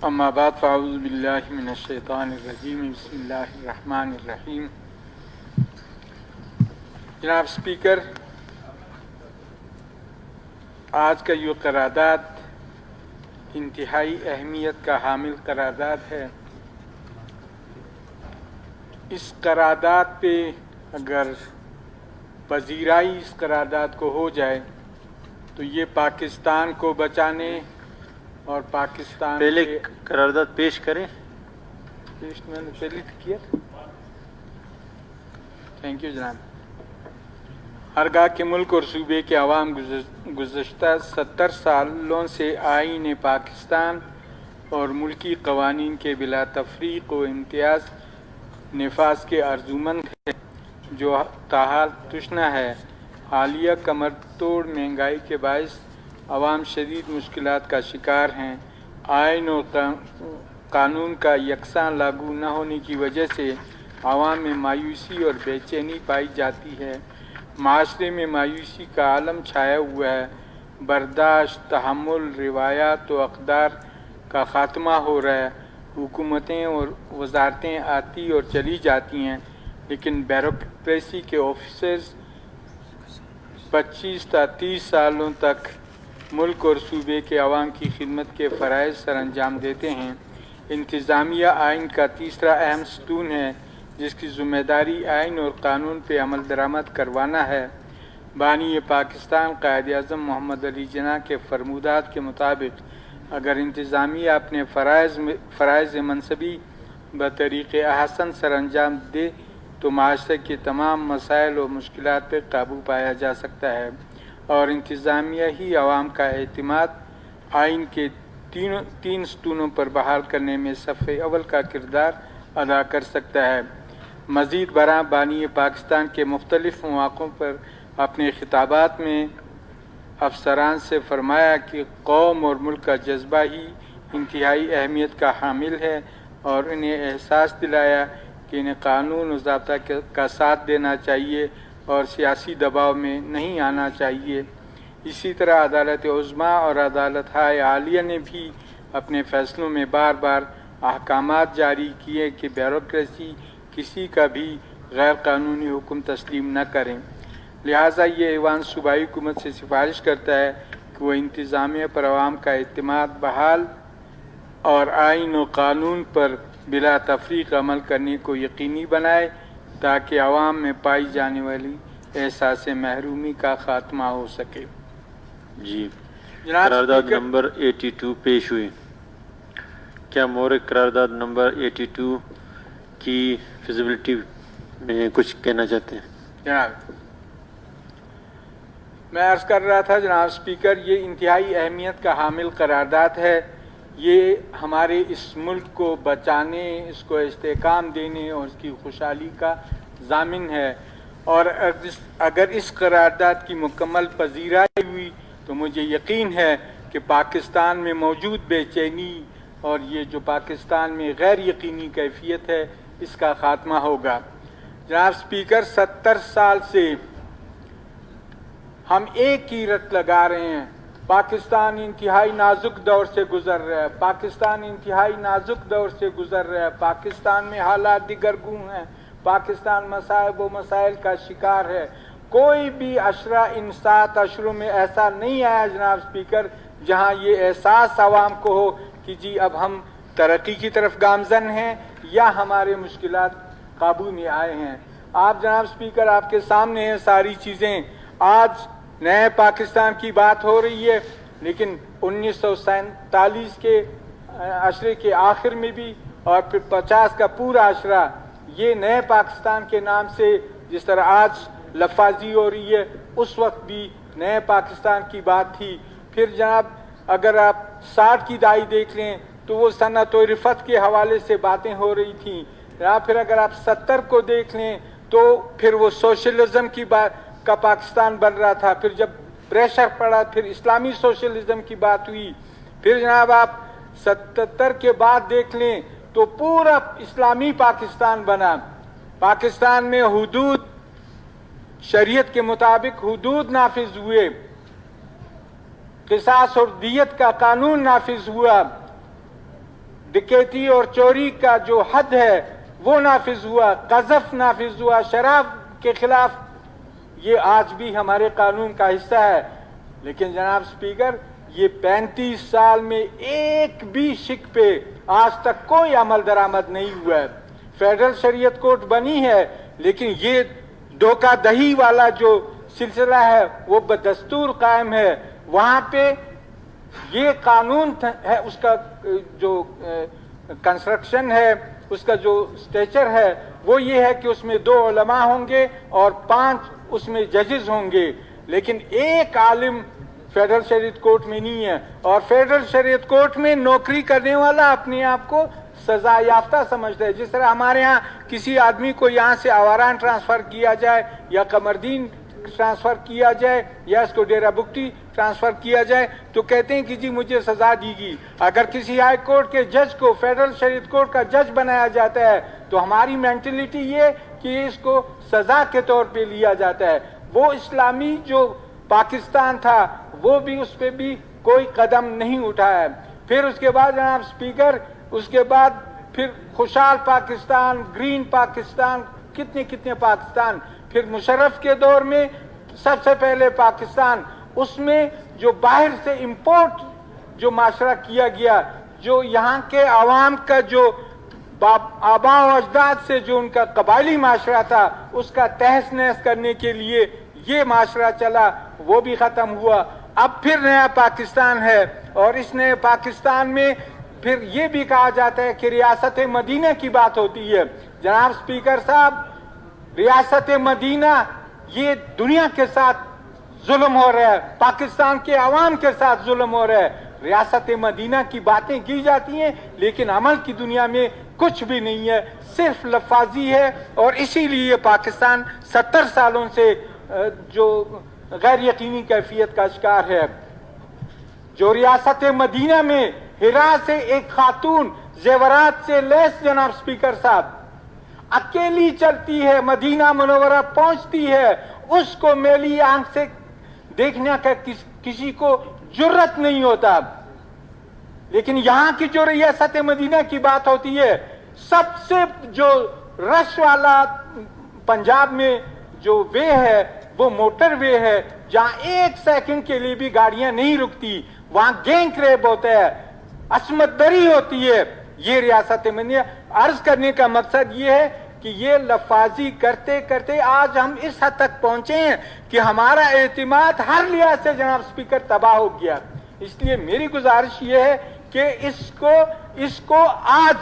اما بعد فاعوذ باللہ من الشیطان الرجیم بسم اللہ الرحمن الرحیم۔ جناب اسپیکر، آج کا یہ قرارداد انتہائی اہمیت کا حامل قرارداد ہے۔ اس قرارداد پہ اگر پذیرائی اس قرارداد کو ہو جائے تو یہ پاکستان کو بچانے اور پاکستان پہلے قرارداد پیش کریں۔ میں نے پہلے کیا تھا۔ تھینک یو جناب۔ ہرگاہ کے ملک اور صوبے کے عوام گزشتہ 70 سالوں سے آئین پاکستان اور ملکی قوانین کے بلا تفریق و امتیاز نفاذ کے ارجمند ہے، جو تاحال تشنہ ہے۔ حالیہ کمر توڑ مہنگائی کے باعث عوام شدید مشکلات کا شکار ہیں۔ آئین اور قانون کا یکساں لاگو نہ ہونے کی وجہ سے عوام میں مایوسی اور بے چینی پائی جاتی ہے۔ معاشرے میں مایوسی کا عالم چھایا ہوا ہے۔ برداشت، تحمل، روایات و اقدار کا خاتمہ ہو رہا ہے۔ حکومتیں اور وزارتیں آتی اور چلی جاتی ہیں، لیکن بیوروکریسی کے آفیسرز 25 تا 30 سالوں تک ملک اور صوبے کے عوام کی خدمت کے فرائض سر انجام دیتے ہیں۔ انتظامیہ آئین کا تیسرا اہم ستون ہے، جس کی ذمہ داری آئین اور قانون پہ عمل درآمد کروانا ہے۔ بانی پاکستان قائد اعظم محمد علی جناح کے فرمودات کے مطابق اگر انتظامیہ اپنے فرائض منصبی بطریق احسن سر انجام دے تو معاشرے کے تمام مسائل و مشکلات پہ قابو پایا جا سکتا ہے، اور انتظامیہ ہی عوام کا اعتماد آئین کے تین ستونوں پر بحال کرنے میں صف اول کا کردار ادا کر سکتا ہے۔ مزید برآں بانی پاکستان کے مختلف مواقعوں پر اپنے خطابات میں افسران سے فرمایا کہ قوم اور ملک کا جذبہ ہی انتہائی اہمیت کا حامل ہے، اور انہیں احساس دلایا کہ انہیں قانون و ضابطہ کا ساتھ دینا چاہیے اور سیاسی دباؤ میں نہیں آنا چاہیے۔ اسی طرح عدالت عظمیٰ اور عدالت عالیہ نے بھی اپنے فیصلوں میں بار بار احکامات جاری کیے کہ بیوروکریسی کسی کا بھی غیر قانونی حکم تسلیم نہ کریں۔ لہٰذا یہ ایوان صوبائی حکومت سے سفارش کرتا ہے کہ وہ انتظامیہ پر عوام کا اعتماد بحال اور آئین و قانون پر بلا تفریق عمل کرنے کو یقینی بنائے، تاکہ عوام میں پائی جانے والی احساس محرومی کا خاتمہ ہو سکے۔ جی، جناب قرارداد نمبر 82 پیش ہوئی۔ کیا مورخ قرارداد نمبر 82 کی فیزیبلٹی میں کچھ کہنا چاہتے ہیں؟ جناب، میں عرض کر رہا تھا جناب اسپیکر، یہ انتہائی اہمیت کا حامل قرارداد ہے۔ یہ ہمارے اس ملک کو بچانے، اس کو استحکام دینے اور اس کی خوشحالی کا ضامن ہے، اور اگر اس قرارداد کی مکمل پذیرائی ہوئی تو مجھے یقین ہے کہ پاکستان میں موجود بے چینی اور یہ جو پاکستان میں غیر یقینی کیفیت ہے، اس کا خاتمہ ہوگا۔ جناب اسپیکر، 70 سال سے ہم ایک ہی رٹ لگا رہے ہیں، پاکستان انتہائی نازک دور سے گزر رہا ہے، پاکستان انتہائی نازک دور سے گزر رہا ہے، پاکستان میں حالات دیگرگوں ہیں، پاکستان مصائب و مسائل کا شکار ہے۔ کوئی بھی عشرہ ان 7 عشروں میں ایسا نہیں آیا جناب اسپیکر جہاں یہ احساس عوام کو ہو کہ جی اب ہم ترقی کی طرف گامزن ہیں یا ہمارے مشکلات قابو میں آئے ہیں۔ آپ جناب اسپیکر، آپ کے سامنے ہیں ساری چیزیں۔ آج نئے پاکستان کی بات ہو رہی ہے، لیکن 1947 کے عشرے کے آخر میں بھی اور پھر 50 کا پورا عشرہ یہ نئے پاکستان کے نام سے جس طرح آج لفاظی ہو رہی ہے، اس وقت بھی نئے پاکستان کی بات تھی۔ پھر جناب اگر آپ 60 کی دہائی دیکھ لیں تو وہ صنعت و رفت کے حوالے سے باتیں ہو رہی تھیں، یا پھر اگر آپ 70 کو دیکھ لیں تو پھر وہ سوشلزم کی بات کا پاکستان بن رہا تھا۔ پھر جب پریشر پڑا پھر اسلامی سوشلزم کی بات ہوئی۔ پھر جناب آپ 77 کے بعد دیکھ لیں تو پورا اسلامی پاکستان بنا۔ پاکستان میں حدود شریعت کے مطابق حدود نافذ ہوئے، قصاص اور دیت کا قانون نافذ ہوا، डकैती और चोरी का जो हद है वो नाफिज हुआ, क़ज़फ़ नाफिज हुआ, शराब के खिलाफ ये आज भी हमारे कानून का हिस्सा है। लेकिन जनाब स्पीकर, ये 35 साल में एक भी शिक पे आज तक कोई अमल दरामद नहीं हुआ है। फेडरल शरीयत कोर्ट बनी है, लेकिन ये धोखाधही वाला जो सिलसिला है वो बदस्तूर कायम है। वहाँ पे ये कानून है, उसका जो कंस्ट्रक्शन है, उसका जो स्ट्रक्चर है वो ये है कि उसमें 2 उलमा होंगे और 5 उसमें जजेस होंगे, लेकिन एक आलिम फेडरल शरीयत कोर्ट में नहीं है। और फेडरल शरीयत कोर्ट में नौकरी करने वाला अपने आप को सजा याफ्ता समझता है। जिस तरह हमारे यहाँ किसी आदमी को यहाँ से आवारान ट्रांसफर किया जाए या कमरदीन ट्रांसफर किया जाए या इसको डेरा बुगटी ट्रांसफर किया जाए तो कहते हैं कि जी मुझे सजा दीगी। अगर किसी हाई कोर्ट के जज को फेडरल शरीयत कोर्ट का जज बनाया जाता है तो हमारी मेंटलिटी ये कि इसको सजा के तौर पे लिया जाता है। वो इस्लामी जो पाकिस्तान था वो भी उस पर भी कोई कदम नहीं उठाया। फिर उसके बाद जनाब स्पीकर, उसके बाद फिर खुशहाल पाकिस्तान, ग्रीन पाकिस्तान, कितने कितने पाकिस्तान, फिर मुशर्रफ के दौर में सबसे पहले पाकिस्तान, उसमें जो बाहर से इंपोर्ट जो माशरा किया गया, जो यहाँ के आवाम का जो आबा और अजदाद से जो उनका कबायली माशरा था उसका तहस नहस करने के लिए ये माशरा चला, वो भी ख़त्म हुआ। अब फिर नया पाकिस्तान है और इस नए पाकिस्तान में फिर ये भी कहा जाता है कि रियासत मदीना की बात होती है। जनाब स्पीकर साहब, रियासत मदीना ये दुनिया के साथ जुल्म हो रहा है, पाकिस्तान के अवाम के साथ जुल्म हो रहा है। रियासत मदीना की बातें की जाती हैं लेकिन अमल की दुनिया में कुछ भी नहीं है, सिर्फ लफाजी है। और इसीलिए पाकिस्तान 70 सालों से जो गैर यकीनी कैफियत का शिकार है। जो रियासत मदीना में हिरा से एक खातून जेवरात से लैस जनाब स्पीकर साहब अकेली चलती है, मदीना मुनव्वरा पहुंचती है, उसको मेली आंख से देखने का किसी को जुर्रत नहीं होता। लेकिन यहाँ की जो रियासत मदीना की बात होती है, सबसे जो रश वाला पंजाब में जो वे है वो मोटर वे है, जहाँ 1 सेकंड के लिए भी गाड़ियां नहीं रुकती, वहां गैंग रेप होता है, असमत दरी होती है। ये रियासत मदीना। अर्ज करने का मकसद ये है कि ये लफाजी करते करते आज हम इस हद तक पहुंचे हैं कि हमारा एतमाद हर लिहाज से जनाब स्पीकर तबाह हो गया। इसलिए मेरी गुजारिश ये है कि इसको आज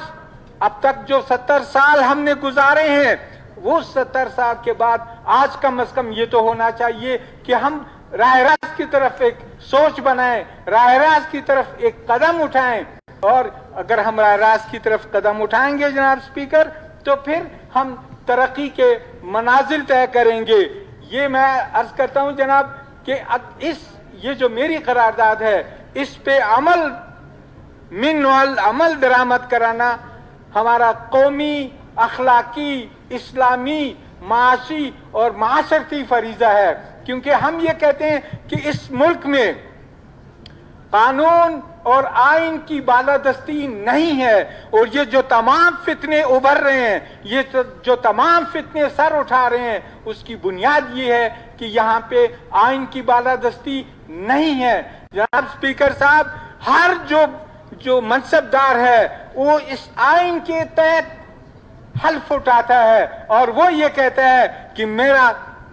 अब तक जो 70 साल हमने गुजारे हैं वो 70 साल के बाद आज कम से कम ये तो होना चाहिए कि हम राह रास्त की तरफ एक सोच बनाएं, राह रास्त की तरफ एक कदम उठाएं। और अगर हम राह रास्त की तरफ कदम उठाएंगे जनाब स्पीकर तो फिर हम तरक्की के मनाजिल तय करेंगे। ये मैं अर्ज करता हूं जनाब कि ये जो मेरी करारदाद है इस पे अमल दरामद कराना हमारा कौमी, अखलाकी, इस्लामी, माशी और माशरती फरीजा है। क्योंकि हम ये कहते हैं कि इस मुल्क में कानून और आइन की बालादस्ती नहीं है और ये जो तमाम फितने उभर रहे हैं, ये जो तमाम फितने सर उठा रहे हैं, उसकी बुनियाद ये है कि यहाँ पे आइन की बालादस्ती नहीं है। जनाब स्पीकर साहब, हर जो मनसबदार है वो इस आइन के तहत हल्फ उठाता है और वो ये कहता है कि मेरा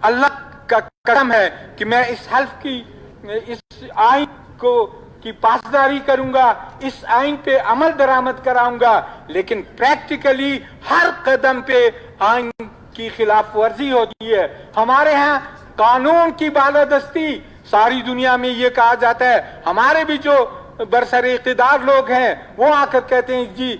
अल्लाह का कसम है कि मैं इस हल्फ की, इस आइन की पासदारी करूंगा, इस आइन पे अमल दरामद कराऊंगा। लेकिन प्रैक्टिकली हर कदम पे आइन की खिलाफ वर्जी होती है। हमारे यहाँ कानून की बालादस्ती, सारी दुनिया में ये कहा जाता है, हमारे भी जो बरसरे इक़्तिदार लोग हैं वो आकर कहते हैं जी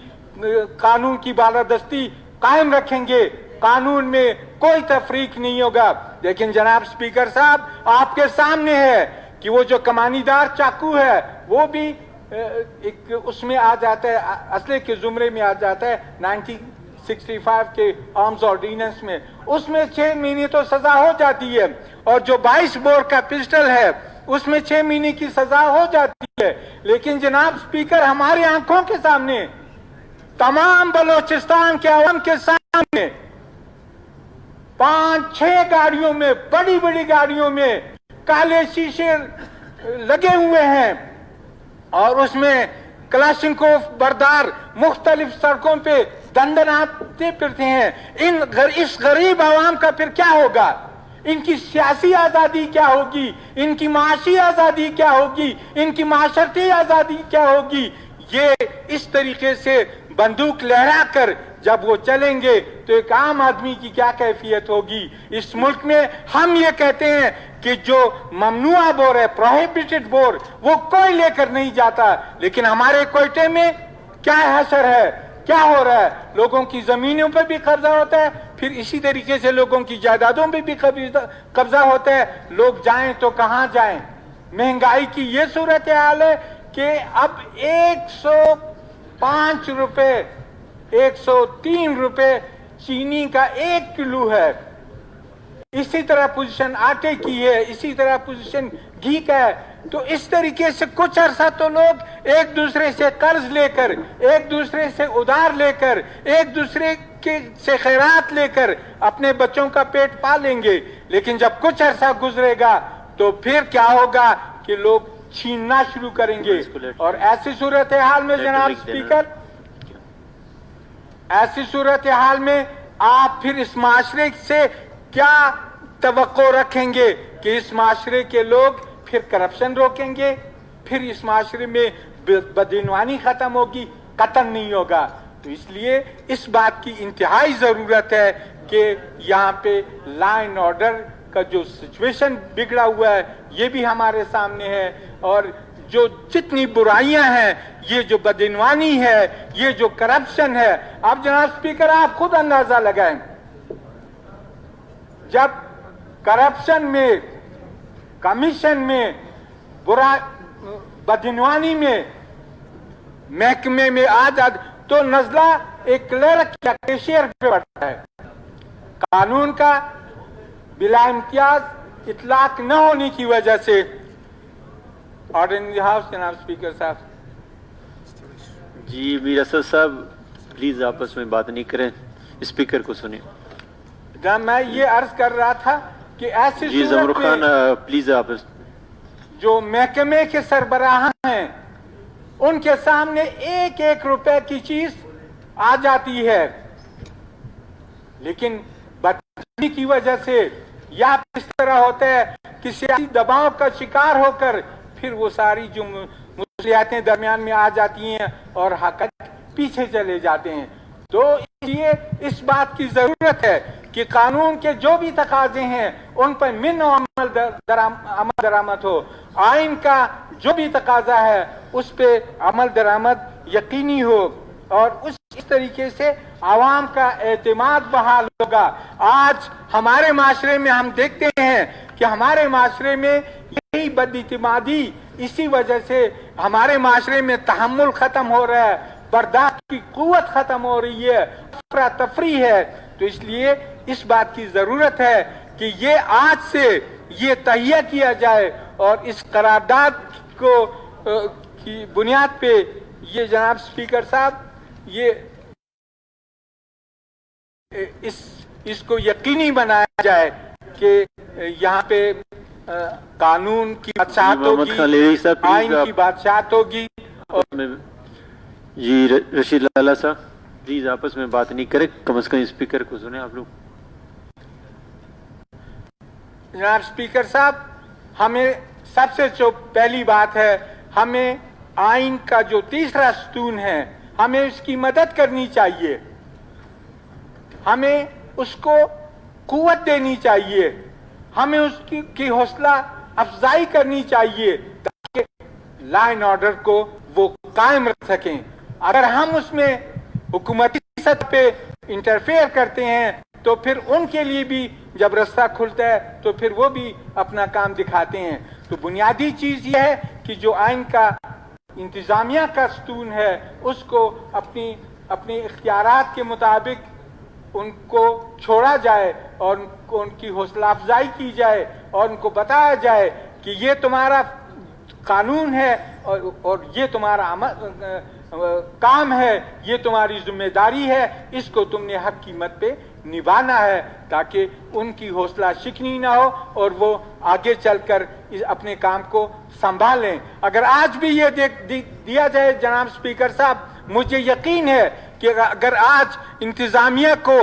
कानून की बालादस्ती कायम रखेंगे, कानून में कोई तफरीक नहीं होगा। लेकिन जनाब स्पीकर साहब, आपके सामने है कि वो जो कमानीदार चाकू है वो भी एक उसमें आ जाता है, असले के जुमरे में आ जाता है 1965 के आर्म्स ऑर्डिनेंस में। उसमें 6 महीने तो सजा हो जाती है और जो 22 बोर का पिस्टल है उसमें 6 महीने की सजा हो जाती है। लेकिन जनाब स्पीकर, हमारे आंखों के सामने तमाम बलोचिस्तान के अवाम के सामने 5-6 गाड़ियों में, बड़ी बड़ी गाड़ियों में काले शीशे लगे हुए हैं और उसमें कलाशिनकोव बरदार मुख्तलिफ सड़कों पे दंडनाते फिरते हैं। इस गरीब आवाम का फिर क्या होगा? इनकी सियासी आजादी क्या होगी? इनकी माशी आजादी क्या होगी? इनकी माशरती आजादी क्या होगी? ये इस तरीके से बंदूक लहरा कर जब वो चलेंगे तो एक आम आदमी की क्या कैफियत होगी? इस मुल्क में हम ये कहते हैं कि जो ममनुआ बोर है, प्रोहिबिटेड बोर, वो कोई लेकर नहीं जाता, लेकिन हमारे कोयटे में क्या हशर है, क्या हो रहा है? लोगों की जमीनों पर भी कब्जा होता है, फिर इसी तरीके से लोगों की जायदादों पे भी कब्जा होता है। लोग जाएं तो कहां जाएं? महंगाई की ये सूरत हाल है कि अब 105 रुपए, 103 रुपए चीनी का 1 किलो है। इसी तरह पोजीशन आटे की है, इसी तरह पोजीशन घी का है। तो इस तरीके से कुछ अरसा तो लोग एक दूसरे से कर्ज लेकर, एक दूसरे से उधार लेकर, एक दूसरे के से खैरात लेकर अपने बच्चों का पेट पालेंगे, लेकिन जब कुछ अरसा गुजरेगा तो फिर क्या होगा कि लोग छीनना शुरू करेंगे। और ऐसी सूरत हाल में जनाब स्पीकर, ऐसी सूरत हाल में आप फिर इस माशरे से क्या तवक्को रखेंगे कि इस माशरे के लोग फिर करप्शन रोकेंगे, फिर इस माशरे में बदइनवानी खत्म होगी, कत्ल नहीं होगा? तो इसलिए इस बात की इंतहाई जरूरत है कि यहाँ पे लॉ एंड ऑर्डर का जो सिचुएशन बिगड़ा हुआ है ये भी हमारे सामने है, और जो जितनी बुराइयां हैं, ये जो बदइनवानी है, ये जो करप्शन है, अब जनाब स्पीकर आप खुद अंदाजा लगाएं, जब करप्शन में, कमीशन में, बुरा बदइनवानी में, महकमे में आजाद, तो नजला एक क्लर्क या कैशियर पे पड़ता है। कानून का बिला इम्तियाज इतलाक न होने की वजह से। ऑर्डर इन द हाउस जनाब स्पीकर साहब। जी मीर असद साहब प्लीज आपस में बात नहीं करें, स्पीकर को सुनिए। जब मैं ये अर्ज कर रहा था कि ऐसी जी जमरुख खान प्लीज आप जो महकमे के सरबराह हैं उनके सामने 1-1 रुपए की चीज आ जाती है, लेकिन बदतमीजी की वजह से या इस तरह होता है कि सियासी दबाव का शिकार होकर फिर वो सारी जो मुसलियातें दरमियान में आ जाती हैं और हक़ पीछे चले जाते हैं। तो इसलिए इस बात की जरूरत है कि कानून के जो भी तकाजे हैं उन पर मिन अमल दरामद हो, आइन का जो भी तकाजा है उस पे अमल दरामद यकीनी हो, और इस तरीके से आवाम का एतमाद बहाल होगा। आज हमारे माशरे में हम देखते हैं कि हमारे माशरे में यही बदइतिमादी, इसी वजह से हमारे माशरे में तहम्मुल खत्म हो रहा है, बर्दाश्त की कुव्वत खत्म हो रही है, अफरा तफरी है। तो इसलिए इस बात की जरूरत है कि ये आज से ये तहिया किया जाए और इस करारदाद को की बुनियाद पे ये जनाब स्पीकर साहब ये इसको यकीनी बनाया जाए कि यहाँ पे कानून की बादशाहत होगी, आइन की बादशाहत होगी। और जी रशीद लाला साहब प्लीज आपस में बात नहीं करें, कम से कम स्पीकर को सुने आप लोग। जनाब स्पीकर साहब, हमें सबसे जो पहली बात है, हमें आइन का जो तीसरा स्तून है हमें उसकी मदद करनी चाहिए, हमें उसको कुव्वत देनी चाहिए, हमें उसकी हौसला अफजाई करनी चाहिए ताकि लॉ एंड ऑर्डर को वो कायम रख सकें। अगर हम उसमें हुकूमती सतह पे इंटरफेयर करते हैं तो फिर उनके लिए भी जब रास्ता खुलता है तो फिर वो भी अपना काम दिखाते हैं। तो बुनियादी चीज ये है कि जो आइन का इंतजामिया का स्तून है उसको अपनी इख्तियारात के मुताबिक उनको छोड़ा जाए और उनकी हौसला अफजाई की जाए और उनको बताया जाए कि ये तुम्हारा قانون ہے اور یہ تمہارا کام ہے، یہ تمہاری ذمہ داری ہے، اس کو تم نے حق قیمت پہ نبھانا ہے تاکہ ان کی حوصلہ شکنی نہ ہو اور وہ آگے چل کر اپنے کام کو سنبھالیں۔ اگر آج بھی یہ دیا جائے جناب اسپیکر صاحب، مجھے یقین ہے کہ اگر آج انتظامیہ کو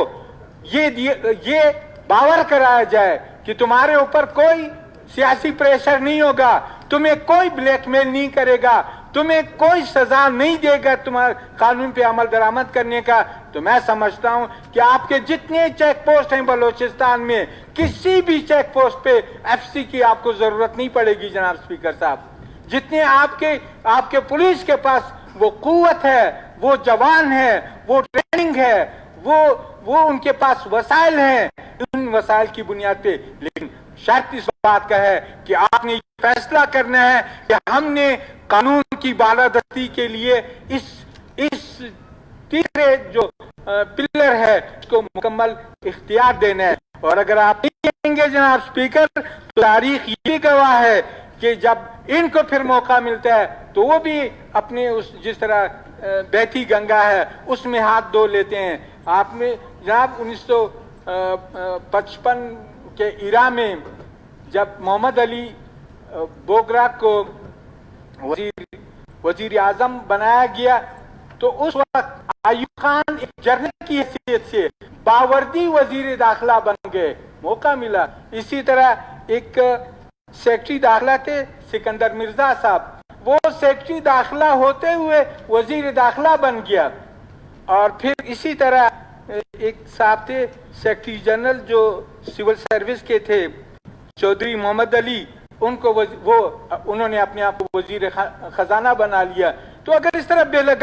یہ باور کرایا جائے کہ تمہارے اوپر کوئی سیاسی پریشر نہیں ہوگا، تمہیں کوئی بلیک میل نہیں کرے گا، تمہیں کوئی سزا نہیں دے گا تمہارے قانون پہ عمل درآمد کرنے کا، تو میں سمجھتا ہوں کہ آپ کے جتنے چیک پوسٹ ہیں بلوچستان میں، کسی بھی چیک پوسٹ پہ ایف سی کی آپ کو ضرورت نہیں پڑے گی جناب اسپیکر صاحب۔ جتنے آپ کے پولیس کے پاس وہ قوت ہے، وہ جوان ہے، وہ ٹریننگ ہے، وہ ان کے پاس وسائل ہیں، ان وسائل کی بنیاد پہ، لیکن شرط اس بات کا ہے کہ آپ نے یہ فیصلہ کرنا ہے کہ ہم نے قانون کی بالادستی کے لیے اس تیسرے جو پلر ہے اس کو مکمل اختیار دینا ہے، اور اگر آپ نہیں کریں گے جناب اسپیکر تو تاریخ یہ گواہ ہے کہ جب ان کو پھر موقع ملتا ہے تو وہ بھی اپنے جس طرح بیتی گنگا ہے اس میں ہاتھ دھو لیتے ہیں۔ آپ نے جناب 1955 کے ایرا میں جب محمد علی بوگرا کو وزیر اعظم بنایا گیا تو اس وقت ایوب خان ایک جنرل کی حیثیت سے باوردی وزیر داخلہ بن گئے، موقع ملا۔ اسی طرح ایک سیکرٹری داخلہ تھے سکندر مرزا صاحب، وہ سیکرٹری داخلہ ہوتے ہوئے وزیر داخلہ بن گیا، اور پھر اسی طرح ایک صاحب تھے سیکرٹری جنرل جو سول سروس کے تھے چودھری محمد علی، انہوں نے اپنے آپ کو وزیر خزانہ بنا لیا۔ تو اگر اس طرح بے لگام